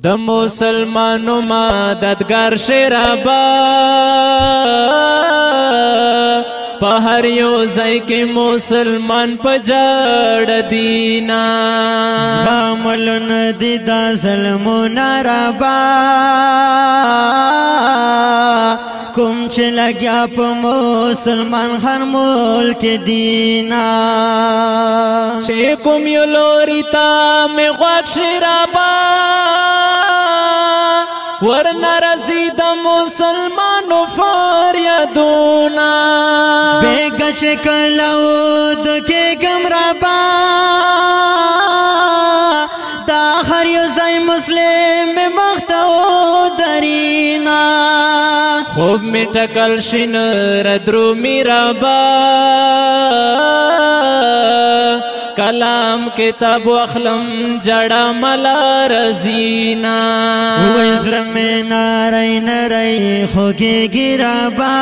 د مسلمانو مددگار شیرابا په هر یو ځای کې مسلمان په جړ دینا زغملن دي دا ظلمونه ربا کوم چې لګیا په مسلمان هر ملک دینا چې کوم یو لوري ته مې غوږ شي ربا ورنه رسي د مسلمانو فریادونه بیګه چې کله ود کېږم ربا دا هر یو ځای مسلم مې مخ ته ودرېنا خوب می ټکل شین ردرو می ربا کلام کتاب واخلم جڑا ملا رزینا وزر میں نارای نارای خوگی گرابا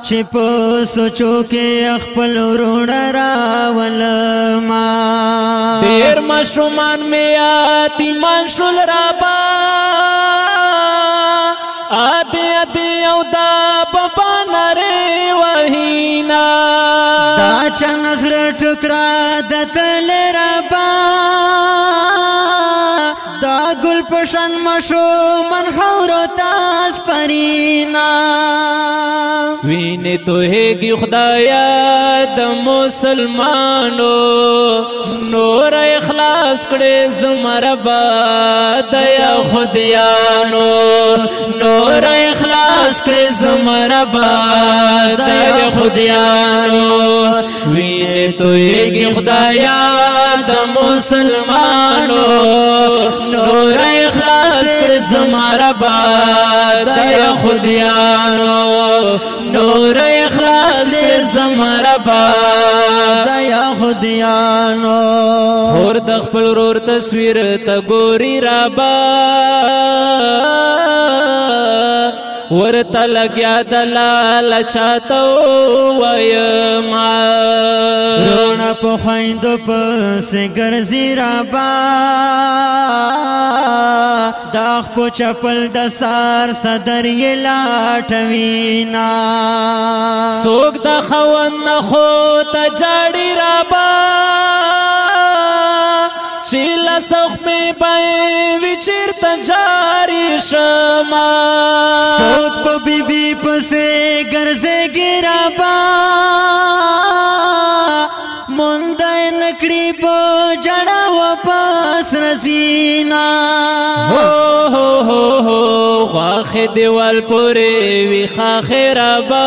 چپ سوچو کے اخپل روڑ راولما دیر مشرومان میں آتی منشل رابا آدے آدے او دا بابا نرے وحینا دا چا نظر ٹکڑا دا تل ربا دا گل پشن مشو من خورو تاس پرینا وینه تو هیگی خدایا د مسلمانو نور اخلاص کړي زمربا دیا خدایانو نور اخلاص کړي زمربا دیا خدایانو وینه تو هیگی خدایا د مسلمانو نور اخلاص کړي زمربا دیا خدایانو نور اخلاص زمربا دیا خدایانو اور د خپل ورور تصویر ته ګوري ربا ورته لګیا د لالچا ته وایما رونه په خویندو پسې ګرځي ربا دا خپو چپل د سار صدر یې لاټوینا څوک د خوند نه خو ته جاړي ربا چې لسخ مې پای وچیر ته جاری شما څوک په بیبي پسې ګرځي ربا مونږ نکړي په جړه واپس رسینا خواخ دیوال پوری وی خاخ ربا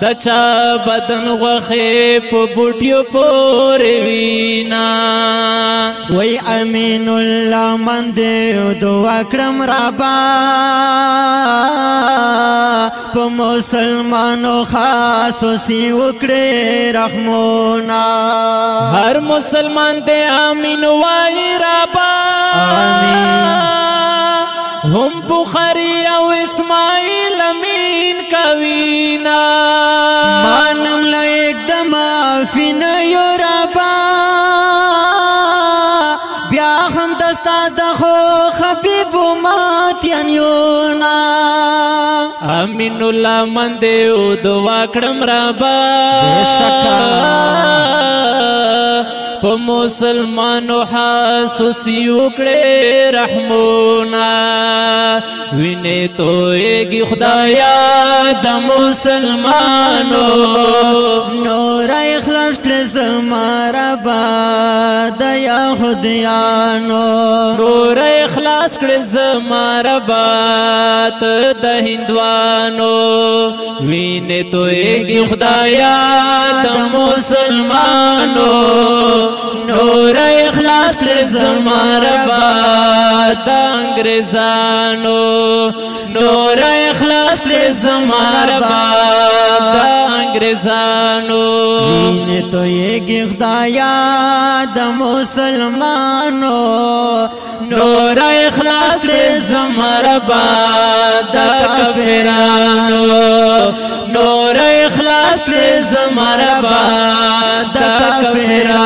دچا بدن غوخه په بوټیو پوری وینا وی امین الله من دې دعا کړم ربا په مسلمانو خاص سی وکړې رحمونا هر مسلمان دې امین وای ربا هم بخاری او اسماعیل امین کوینا مانم لایک د معافی نه یو ربا بیا هم دستا د خو حبیب ماتین یونا امین الله من دې دعا کړم ربا بشکا په مسلمانو حسوسی وکړې رحمونا وینې توېږي خدایا د مسلمانو نور اخلاص کړه زمربا دیا خدایانو نور اخلاص کړه زمربا ته د هندوانو وینې توېږي خدایا د مسلمانو نور اخلاص زمربا د انګريزانو نور اخلاص زمربا د انګريزانو وینې توېږي خدایا د مسلمانو نور اخلاص زمربا د کافرانو نور اخلاص زمربا د کافران